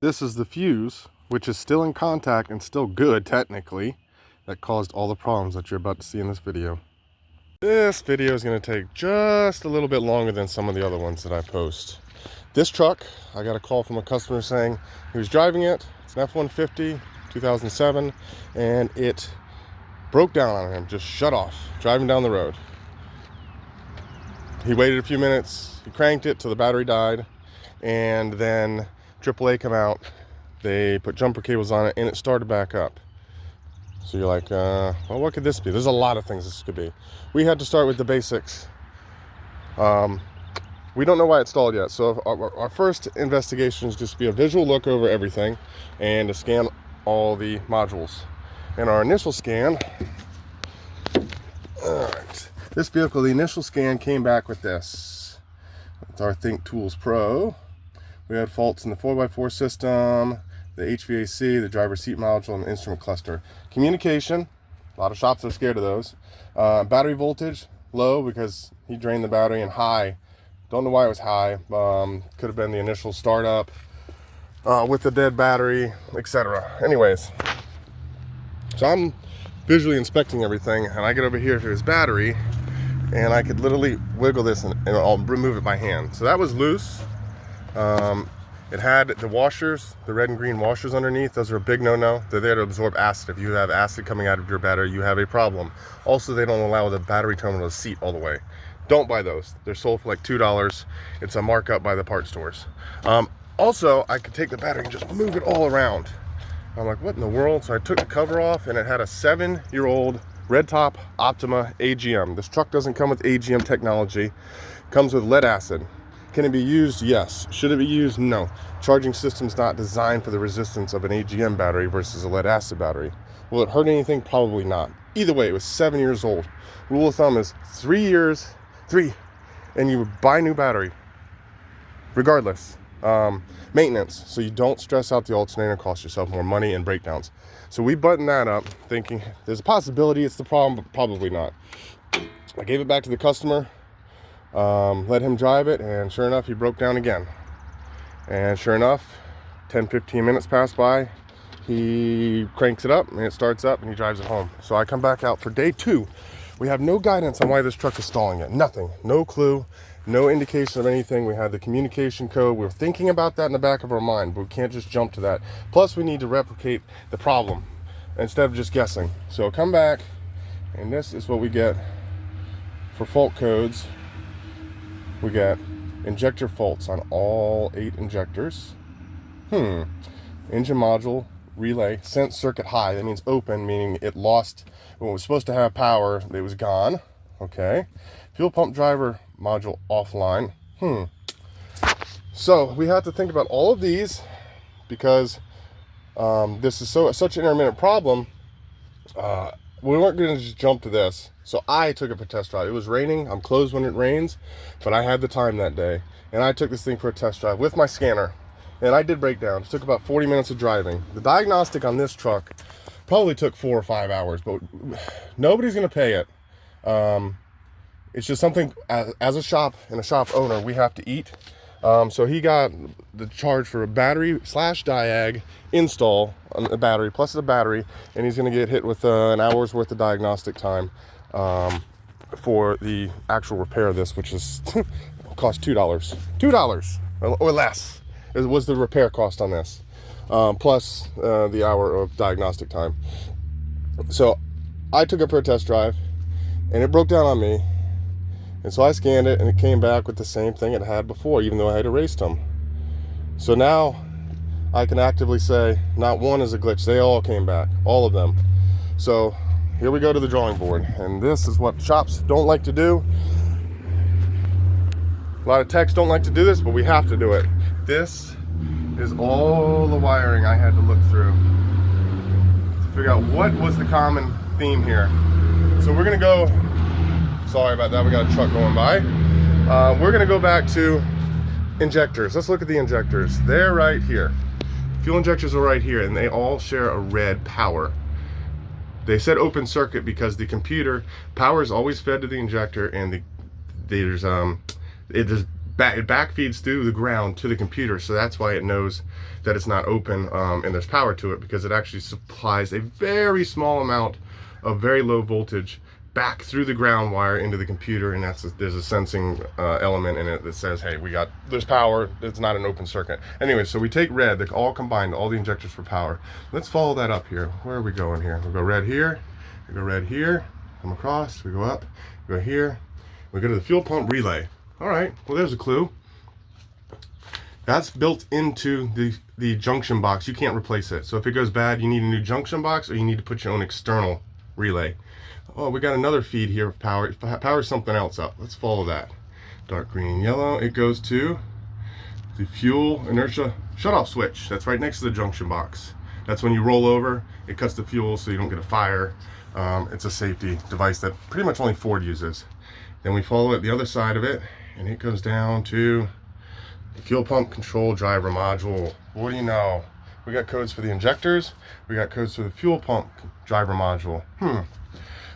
This is the fuse, which is still in contact and still good technically, that caused all the problems that you're about to see in this video. This video is going to take just a little bit longer than some of the other ones that I post. This truck, I got a call from a customer saying he was driving it. It's an F-150, 2007, and it broke down on him, just shut off, driving down the road. He waited a few minutes, he cranked it till the battery died, and then AAA come out, they put jumper cables on it, and it started back up. So you're like, well, what could this be? There's a lot of things this could be. We had to start with the basics. We don't know why it stalled yet. So our first investigation is just be a visual look over everything and to scan all the modules. And our initial scan, all right, this vehicle, the initial scan came back with this. It's our Think Tools Pro. We had faults in the 4x4 system, the HVAC, the driver seat module, and the instrument cluster. Communication, a lot of shops are scared of those. Battery voltage, low because he drained the battery, and high. Don't know why it was high. Could have been the initial startup with the dead battery, etc. Anyways, so I'm visually inspecting everything, and I get over here to his battery, and I could literally wiggle this and I'll remove it by hand. So that was loose. It had the washers, the red and green washers underneath. Those are a big no-no. They're there to absorb acid. If you have acid coming out of your battery, you have a problem. Also, they don't allow the battery terminal to seat all the way. Don't buy those. They're sold for like $2. It's a markup by the part stores. Also, I could take the battery and just move it all around. I'm like, what in the world? So I took the cover off, and it had a 7-year-old red top Optima AGM. This truck doesn't come with AGM technology. It comes with lead acid. Can it be used? Yes. Should it be used? No. Charging system's not designed for the resistance of an AGM battery versus a lead acid battery. Will it hurt anything? Probably not. Either way, it was 7 years old. Rule of thumb is 3 years, and you would buy a new battery. Regardless. Maintenance, so you don't stress out the alternator and cost yourself more money and breakdowns. So we buttoned that up thinking there's a possibility it's the problem, but probably not. I gave it back to the customer. Let him drive it, and sure enough, he broke down again. And sure enough, 10-15 minutes pass by, he cranks it up, and it starts up, and he drives it home. So I come back out for day 2. We have no guidance on why this truck is stalling yet. Nothing. No clue. No indication of anything. We had the communication code. We're thinking about that in the back of our mind, but we can't just jump to that. Plus, we need to replicate the problem instead of just guessing. So come back, and this is what we get for fault codes. We get injector faults on all 8 injectors. Engine module relay sent circuit high. That means open, meaning it lost when it was supposed to have power. It was gone. Okay. Fuel pump driver module offline. So we have to think about all of these because this is such an intermittent problem. We weren't going to just jump to this. So I took it for a test drive. It was raining. I'm closed when it rains, but I had the time that day. And I took this thing for a test drive with my scanner. And I did break down. It took about 40 minutes of driving. The diagnostic on this truck probably took 4 or 5 hours, but nobody's going to pay it. It's just something as a shop and a shop owner, we have to eat. So he got the charge for a battery / diag install on the battery, plus the battery, and he's going to get hit with an hour's worth of diagnostic time for the actual repair of this, which is cost $2 or less. It was the repair cost on this, plus the hour of diagnostic time. So I took it for a test drive, and it broke down on me. And so I scanned it, and it came back with the same thing it had before, even though I had erased them. So now I can actively say not one is a glitch. They all came back, all of them. So here we go to the drawing board. And this is what shops don't like to do. A lot of techs don't like to do this, but we have to do it. This is all the wiring I had to look through to figure out what was the common theme here. So we're going to go... Sorry about that, we got a truck going by. We're gonna go back to injectors. Let's look at the injectors. They're right here. Fuel injectors are right here, and they all share a red power. They said open circuit because the computer power is always fed to the injector, and there's it back feeds through the ground to the computer, so that's why it knows that it's not open and there's power to it, because it actually supplies a very small amount of very low voltage back through the ground wire into the computer, and there's a sensing element in it that says, hey, there's power, it's not an open circuit. Anyway, so we take red, they're all combined, all the injectors for power. Let's follow that up here. Where are we going here? We'll go red here, we go red here, come across, we go up, we go here, we go to the fuel pump relay. All right, well, there's a clue. That's built into the junction box. You can't replace it. So if it goes bad, you need a new junction box, or you need to put your own external relay. Oh, we got another feed here of power. It powers something else up. Let's follow that. Dark green and yellow. It goes to the fuel inertia shutoff switch. That's right next to the junction box. That's when you roll over, it cuts the fuel so you don't get a fire. It's a safety device that pretty much only Ford uses. Then we follow it the other side of it, and it goes down to the fuel pump control driver module. What do you know? We got codes for the injectors. We got codes for the fuel pump driver module.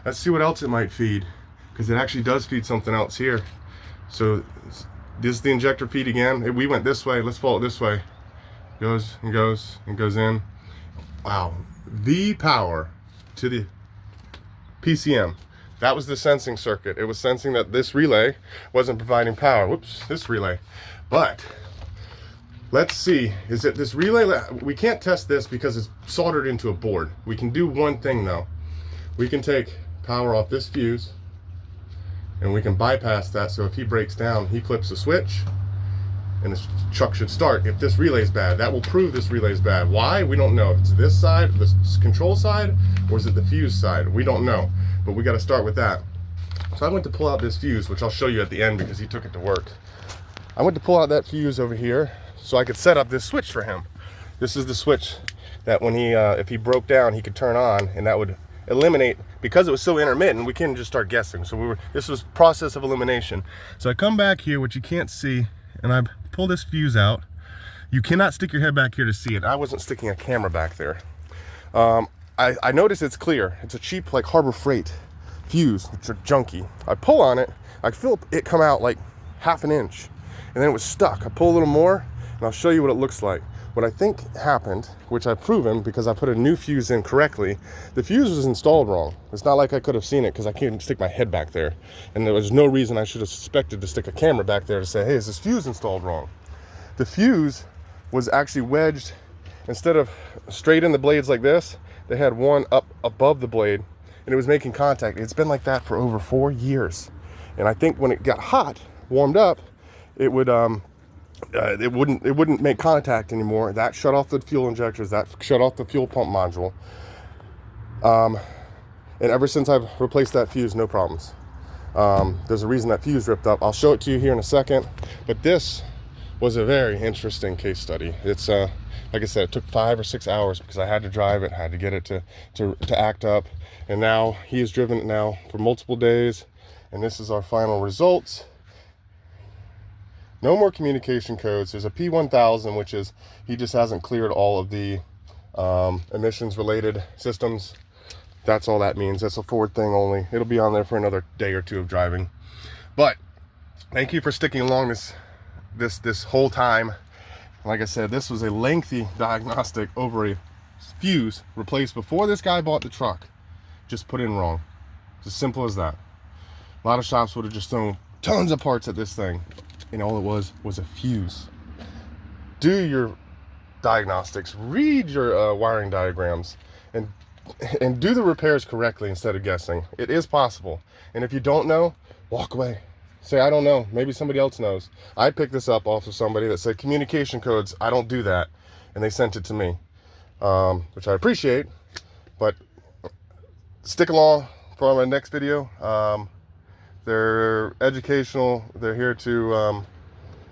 Let's see what else it might feed, because it actually does feed something else here. So this is the injector feed again. We went this way. Let's follow it this way. Goes and goes and goes in. Wow. The power to the PCM. That was the sensing circuit. It was sensing that this relay wasn't providing power. Whoops, this relay. But let's see, is it this relay? We can't test this because it's soldered into a board. We can do one thing though. We can take power off this fuse and we can bypass that, so if he breaks down, he flips the switch and the truck should start. If this relay is bad, that will prove this relay is bad. Why? We don't know. If it's this side, this control side, or is it the fuse side? We don't know, but we got to start with that. So I went to pull out this fuse, which I'll show you at the end because he took it to work. I went to pull out that fuse over here so I could set up this switch for him. This is the switch that when he, if he broke down, he could turn on, and that would eliminate, because it was so intermittent, we couldn't just start guessing. So this was process of elimination. So I come back here, which you can't see, and I pull this fuse out. You cannot stick your head back here to see it. I wasn't sticking a camera back there. I notice it's clear. It's a cheap, like, Harbor Freight fuse, which are junky. I pull on it, I feel it come out like half an inch, and then it was stuck. I pull a little more, and I'll show you what it looks like. What I think happened, which I've proven because I put a new fuse in correctly, the fuse was installed wrong. It's not like I could have seen it because I can't stick my head back there. And there was no reason I should have suspected to stick a camera back there to say, hey, is this fuse installed wrong? The fuse was actually wedged, instead of straight in the blades like this, they had one up above the blade, and it was making contact. It's been like that for over 4 years. And I think when it got hot, warmed up, it wouldn't make contact anymore. That shut off the fuel injectors, that shut off the fuel pump module. And ever since I've replaced that fuse, no problems. There's a reason that fuse ripped up. I'll show it to you here in a second, but this was a very interesting case study. It's like I said, it took 5 or 6 hours because I had to drive it, had to get it to act up, and now he has driven it now for multiple days, and this is our final results. No more communication codes. There's a P1000, which is, he just hasn't cleared all of the emissions related systems. That's all that means. That's a Ford thing only. It'll be on there for another day or two of driving. But thank you for sticking along this whole time. Like I said, this was a lengthy diagnostic over a fuse replaced before this guy bought the truck. Just put in wrong. It's as simple as that. A lot of shops would have just thrown tons of parts at this thing, and all it was a fuse. Do your diagnostics, read your wiring diagrams, and do the repairs correctly instead of guessing. It is possible. And if you don't know, walk away. Say, I don't know. Maybe somebody else knows. I picked this up off of somebody that said communication codes, I don't do that. And they sent it to me, which I appreciate. But stick along for my next video. They're educational. They're here to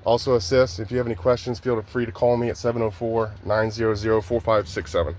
also assist. If you have any questions, feel free to call me at 704-900-4567.